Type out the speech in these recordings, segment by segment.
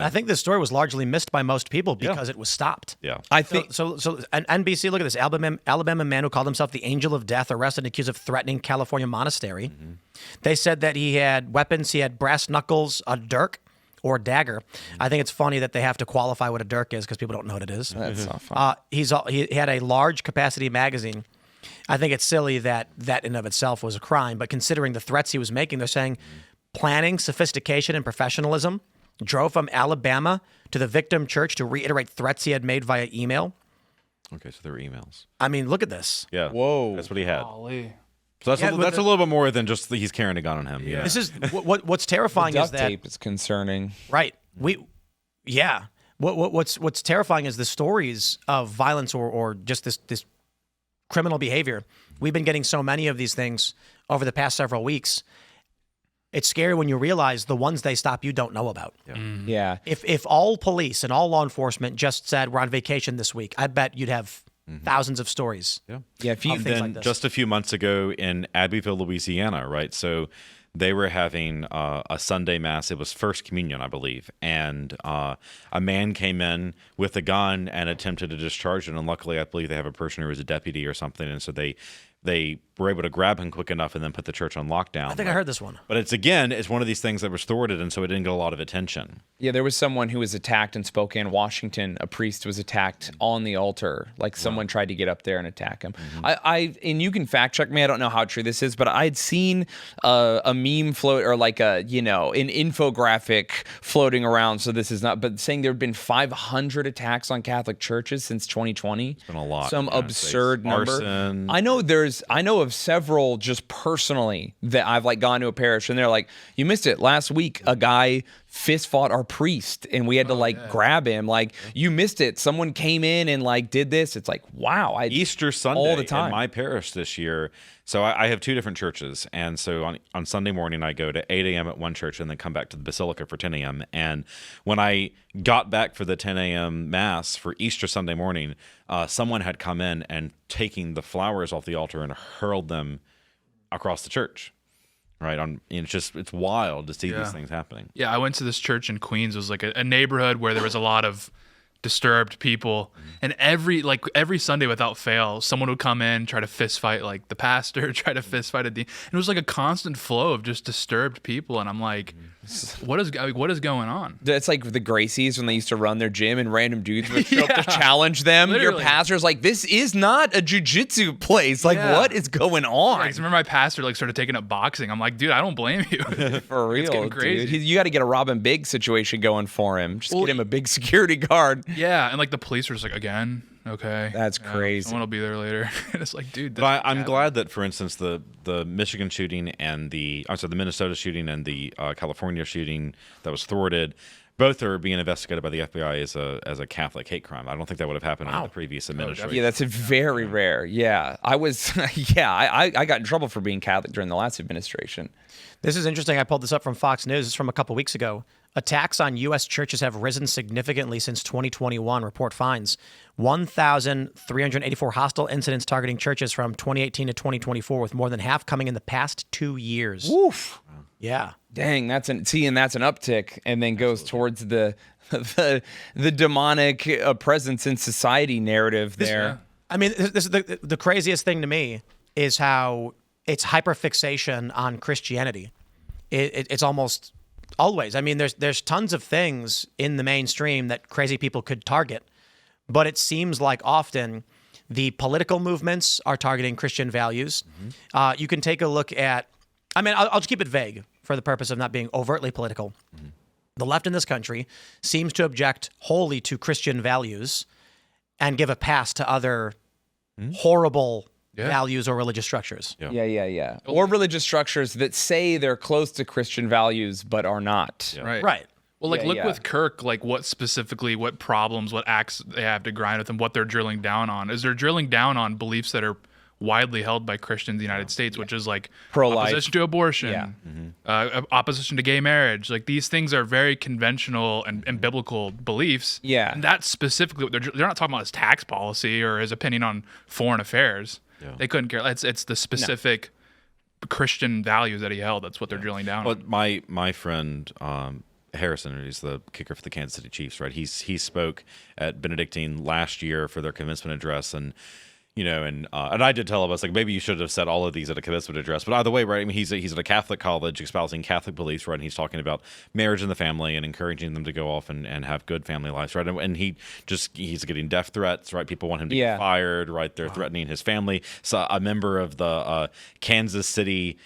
I think this story was largely missed by most people because it was stopped. Yeah. I think So an NBC, look at this. Alabama man who called himself the Angel of Death, arrested and accused of threatening California Monastery. Mm-hmm. They said that he had weapons. He had brass knuckles, a dirk, or a dagger. I think it's funny that they have to qualify what a dirk is because people don't know what it is. that's not fun. He had a large capacity magazine. I think it's silly that in and of itself was a crime, but considering the threats he was making, they're saying planning, sophistication, and professionalism drove from Alabama to the victim church to reiterate threats he had made via email. Okay, so there were emails. I mean, look at this. Yeah. Whoa. That's what he had. Golly. So that's a little bit more than just he's carrying a gun on him. Yeah. This is what's terrifying is Duct that tape is concerning. right. What's terrifying is the stories of violence or just this criminal behavior. We've been getting so many of these things over the past several weeks. It's scary when you realize the ones they stop you don't know about. Yeah. If all police and all law enforcement just said we're on vacation this week, I bet you'd have thousands of stories. Yeah. Yeah. If you things Then like this. just a few months ago in Abbeville, Louisiana, right? So they were having a Sunday mass. It was First Communion, I believe, and a man came in with a gun and attempted to discharge it. And luckily, I believe they have a person who was a deputy or something, and so they were able to grab him quick enough and then put the church on lockdown. I think I heard this one. But it's one of these things that was thwarted, and so it didn't get a lot of attention. Yeah, there was someone who was attacked in Spokane, Washington. A priest was attacked on the altar. Like someone tried to get up there and attack him. And you can fact check me. I don't know how true this is, but I'd seen a meme float or like an infographic floating around. So this is not, but saying there have been 500 attacks on Catholic churches since 2020. It's been a lot. Some absurd number. Arson. I know of several just personally that I've like gone to a parish and they're like, you missed it. Last week, a guy fist fought our priest and we had to grab him. Like, you missed it. Someone came in and like did this. It's like, wow. Easter Sunday all the time. in my parish this year. So I have two different churches. And so on Sunday morning, I go to 8 a.m. at one church and then come back to the Basilica for 10 a.m. And when I got back for the 10 a.m. Mass for Easter Sunday morning, someone had come in and taking the flowers off the altar and hurled them across the church. Right. It's wild to see these things happening. Yeah, I went to this church in Queens. It was like a neighborhood where there was a lot of disturbed people, and every Sunday without fail, someone would come in, try to fist fight like the pastor, try to fist fight a dean. And it was like a constant flow of just disturbed people, and I'm like, what is going on? It's like the Gracies when they used to run their gym and random dudes would show up to challenge them. Literally. Your pastor's like, this is not a jiu-jitsu place. Like, what is going on? I remember my pastor started taking up boxing. I'm like, dude, I don't blame you. For real, It's getting crazy. dude. You got to get a Robin Big situation going for him. Just get him a big security guard. Yeah, and like the police were just like, again, okay. That's yeah, crazy. Someone will be there later. And it's like, dude. But I'm glad that, for instance, the Michigan shooting and the Minnesota shooting and the California shooting that was thwarted, both are being investigated by the FBI as a Catholic hate crime. I don't think that would have happened under the previous administration. Yeah, that's very rare. Yeah, I was. I got in trouble for being Catholic during the last administration. This is interesting. I pulled this up from Fox News. It's from a couple weeks ago. Attacks on U.S. churches have risen significantly since 2021, report finds. 1,384 hostile incidents targeting churches from 2018 to 2024, with more than half coming in the past 2 years. Oof. Yeah. Dang, that's an uptick, and then goes towards the demonic presence in society narrative there. I mean, this is the craziest thing to me is how it's hyperfixation on Christianity. It's almost always. I mean, there's tons of things in the mainstream that crazy people could target, but it seems like often the political movements are targeting Christian values. You can take a look at, I mean, I'll just keep it vague for the purpose of not being overtly political. The left in this country seems to object wholly to Christian values and give a pass to other horrible values or religious structures. Yeah. Or religious structures that say they're close to Christian values but are not. Right. Well, look Yeah. with Kirk, like what problems, what acts they have to grind with, and what they're drilling down on. Is they're drilling down on beliefs that are widely held by Christians in the United States, which is like Pro-life. opposition to abortion, opposition to gay marriage. Like these things are very conventional and biblical beliefs. Yeah. And that's specifically what they're not talking about his tax policy or his opinion on foreign affairs. Yeah. They couldn't care. It's the specific Christian values that he held. That's what they're drilling down on. But my friend Harrison, who's the kicker for the Kansas City Chiefs, right? He spoke at Benedictine last year for their commencement address, and and I did tell him, I was like, maybe you should have said all of these at a commencement address. But either way, right? I mean, he's at a Catholic college espousing Catholic beliefs, right? And he's talking about marriage and the family and encouraging them to go off and have good family lives, right? And he's getting death threats, right? People want him to get fired, right? They're threatening his family. So a member of the Kansas City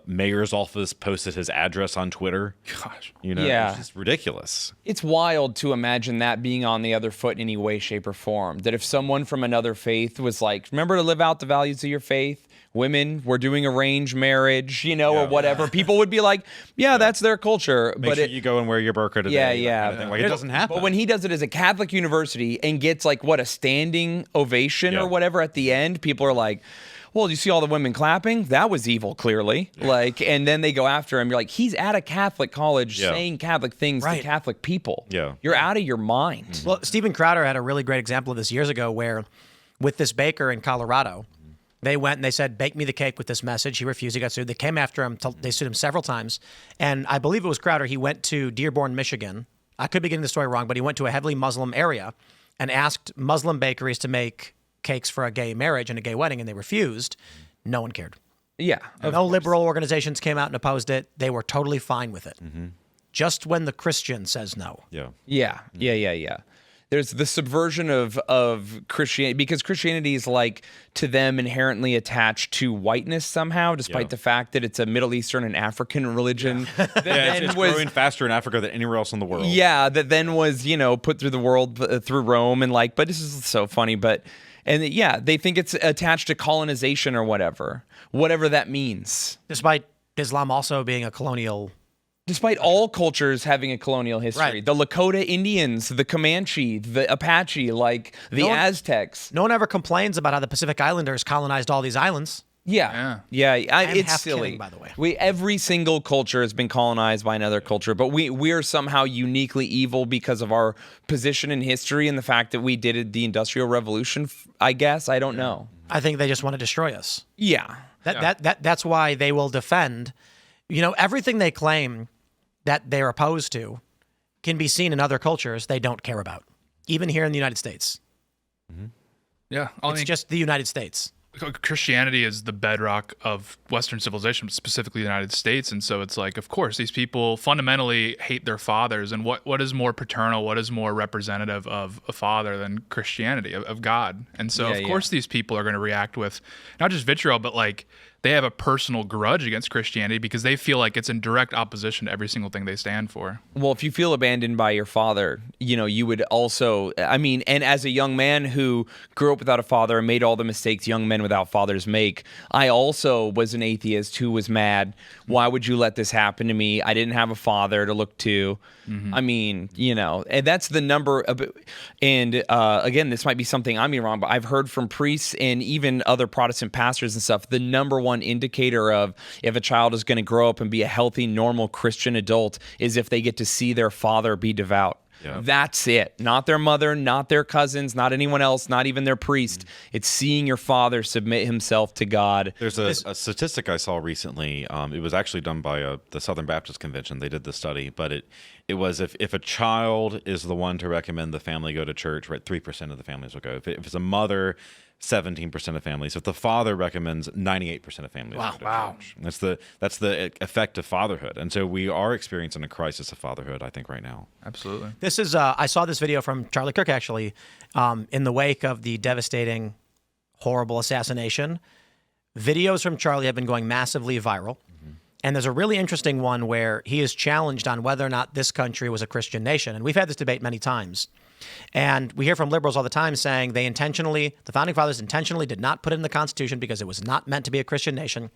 mayor's office posted his address on Twitter. Gosh. It's just ridiculous. It's wild to imagine that being on the other foot in any way, shape, or form. That if someone from another faith was like, remember to live out the values of your faith, women, we're doing arranged marriage, or whatever, people would be like, that's their culture. Make sure you go and wear your burqa today. It doesn't happen. But when he does it as a Catholic university and gets a standing ovation or whatever at the end, people are like, well, you see all the women clapping? That was evil, clearly. And then they go after him. You're like, he's at a Catholic college saying Catholic things to Catholic people. Yeah. You're out of your mind. Mm-hmm. Well, Steven Crowder had a really great example of this years ago where with this baker in Colorado, they went and they said, bake me the cake with this message. He refused. He got sued. They came after him. They sued him several times. And I believe it was Crowder. He went to Dearborn, Michigan. I could be getting the story wrong, but he went to a heavily Muslim area and asked Muslim bakeries to make cakes for a gay marriage and a gay wedding, and they refused. No one cared. Yeah. No liberal organizations came out and opposed it. They were totally fine with it. Mm-hmm. Just when the Christian says no. Yeah. There's the subversion of Christianity, because Christianity is to them inherently attached to whiteness somehow, despite the fact that it's a Middle Eastern and African religion. It's growing faster in Africa than anywhere else in the world. Yeah, that then was put through the world through Rome and but this is so funny, they think it's attached to colonization or whatever that means. Despite Islam also being a colonial. Despite all cultures having a colonial history. Right. The Lakota Indians, the Comanche, the Apache, Aztecs. No one ever complains about how the Pacific Islanders colonized all these islands. Yeah. I'm it's half silly. kidding, by the way. Every single culture has been colonized by another culture, but we're somehow uniquely evil because of our position in history and the fact that we did the Industrial Revolution, I guess. I don't know. I think they just want to destroy us. Yeah. That's why they will defend, everything they claim that they're opposed to can be seen in other cultures they don't care about, even here in the United States. Mm-hmm. Yeah. It's just the United States. Christianity is the bedrock of Western civilization, specifically the United States. And so it's of course, these people fundamentally hate their fathers. And what is more paternal, what is more representative of a father than Christianity, of God? And so, of course, these people are going to react with not just vitriol, but they have a personal grudge against Christianity because they feel like it's in direct opposition to every single thing they stand for. Well, if you feel abandoned by your father, you would also, and as a young man who grew up without a father and made all the mistakes young men without fathers make, I also was an atheist who was mad. Why would you let this happen to me? I didn't have a father to look to. Mm-hmm. And that's the number of, and again, this might be something I'm being wrong, but I've heard from priests and even other Protestant pastors and stuff, the number one indicator of if a child is going to grow up and be a healthy, normal Christian adult is if they get to see their father be devout. Yeah. That's it. Not their mother, not their cousins, not anyone else, not even their priest. Mm-hmm. It's seeing your father submit himself to God. There's a statistic I saw recently. It was actually done by the Southern Baptist Convention. They did the study, but it was if a child is the one to recommend the family go to church, right, 3% of the families will go. If it's a mother, 17% of families. If the father recommends, 98% of families will go to church. That's the effect of fatherhood. And so we are experiencing a crisis of fatherhood, I think, right now. Absolutely. This is I saw this video from Charlie Kirk actually in the wake of the devastating, horrible assassination. Videos from Charlie have been going massively viral. Mm-hmm. And there's a really interesting one where he is challenged on whether or not this country was a Christian nation. And we've had this debate many times. And we hear from liberals all the time saying the founding fathers intentionally did not put it in the Constitution because it was not meant to be a Christian nation.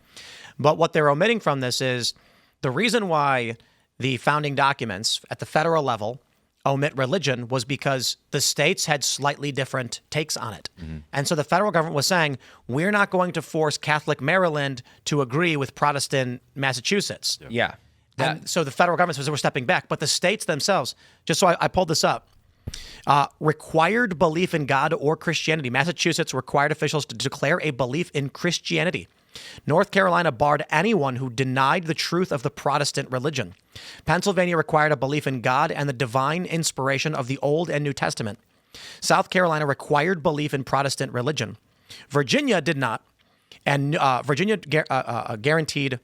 But what they're omitting from this is the reason why the founding documents at the federal level omit religion was because the states had slightly different takes on it. Mm-hmm. And so the federal government was saying, we're not going to force Catholic Maryland to agree with Protestant Massachusetts. Yeah. And so the federal government says we're stepping back. But the states themselves, just so I pulled this up, required belief in God or Christianity. Massachusetts required officials to declare a belief in Christianity. North Carolina barred anyone who denied the truth of the Protestant religion. Pennsylvania required a belief in God and the divine inspiration of the Old and New Testament. South Carolina required belief in Protestant religion. Virginia did not, and Virginia guaranteed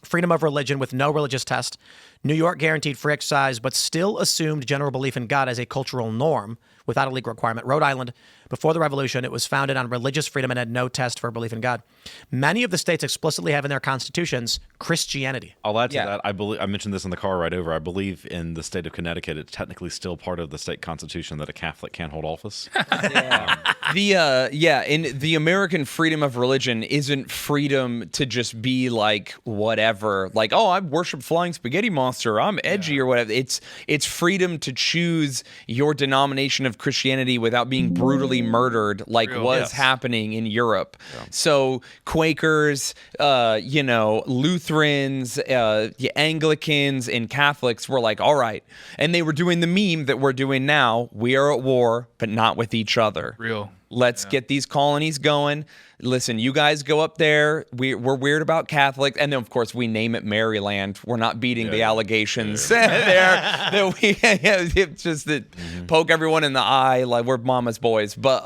freedom of religion with no religious test. New York guaranteed free exercise, but still assumed general belief in God as a cultural norm without a legal requirement. Rhode Island, before the Revolution, it was founded on religious freedom and had no test for belief in God. Many of the states explicitly have in their constitutions Christianity. I'll add to Yeah. that. I mentioned this in the car ride over. I believe in the state of Connecticut, it's technically still part of the state constitution that a Catholic can't hold office. In the American freedom of religion isn't freedom to just be like whatever, like, oh, I worship flying spaghetti monster, I'm edgy or whatever. It's freedom to choose your denomination of Christianity without being brutally murdered, like was happening in Europe. So Quakers, Lutherans, Anglicans, and Catholics were like, all right, and they were doing the meme that we're doing now. We are at war, but not with each other. Real. Let's get these colonies going. Listen, you guys go up there. We're weird about Catholics. And then, of course, we name it Maryland. We're not beating the allegations there. That we, it's just that poke everyone in the eye like we're mama's boys. But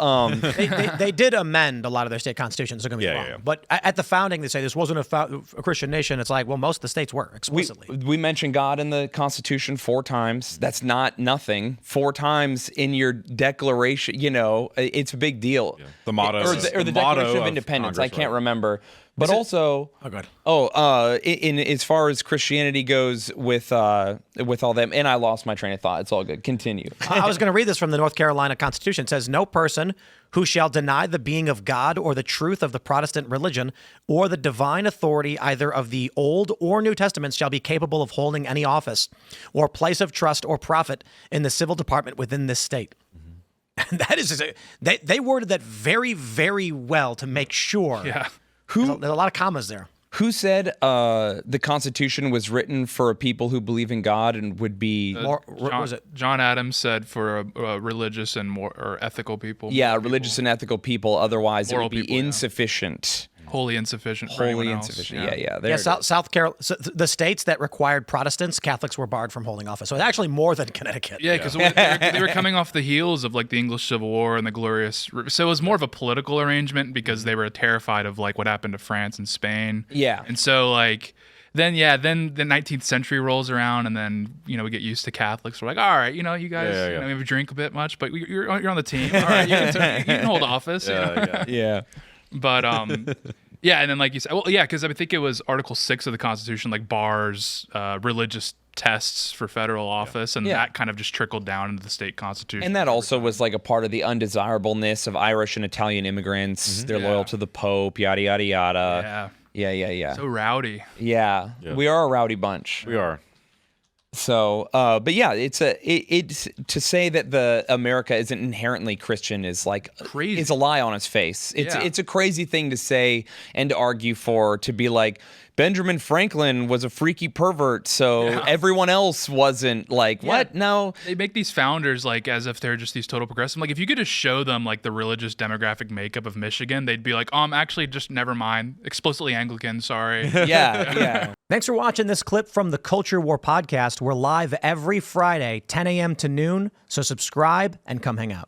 They did amend a lot of their state constitutions, don't get me wrong. yeah. But at the founding, they say this wasn't a Christian nation. It's like, well, most of the states were explicitly. we mentioned God in the Constitution 4 times. That's not nothing. 4 times in your declaration, it's a big deal. The motto or is- the the Declaration motto of of Independence. Congress, I can't right. remember. But also, good. in as far as Christianity goes with all them, and I lost my train of thought. It's all good. Continue. I was going to read this from the North Carolina Constitution. It says, no person who shall deny the being of God or the truth of the Protestant religion or the divine authority either of the Old or New Testaments shall be capable of holding any office or place of trust or profit in the civil department within this state. And that is, they worded that very, very well to make sure. Yeah. There's a lot of commas there. Who said the Constitution was written for people who believe in God and would be What was it? John Adams said for religious and more or ethical people. religious and ethical people. Otherwise, it Moral would be people, yeah. insufficient. Wholly insufficient. For anyone Wholly else. insufficient. Yeah. There Yeah, it is. South Carolina, so the states that required Protestants, Catholics were barred from holding office. So it's actually more than Connecticut. Yeah, because they were coming off the heels of like the English Civil War and the glorious. So it was more of a political arrangement because they were terrified of like what happened to France and Spain. Yeah. And so then the 19th century rolls around and then we get used to Catholics. We're like, all right, you guys maybe drink a bit much, but you're on the team. All right, you can hold office. Yeah. But yeah, and then like you said, because I think it was Article 6 of the Constitution like bars religious tests for federal office, and that kind of just trickled down into the state constitution. And that also was like a part of the undesirableness of Irish and Italian immigrants. They're loyal to the Pope, yada yada yada. Yeah. So rowdy. Yeah. We are a rowdy bunch. We are. So, but yeah, it's to say that the America isn't inherently Christian is like Crazy. It's a lie on its face. It's a crazy thing to say and to argue for, to be like Benjamin Franklin was a freaky pervert, so everyone else wasn't. Like, what? No. They make these founders like as if they're just these total progressive. Like if you could just show them like the religious demographic makeup of Michigan, they'd be like, actually just never mind. Explicitly Anglican, sorry. Yeah. Thanks for watching this clip from the Culture War podcast. We're live every Friday, 10 a.m. to noon, so subscribe and come hang out.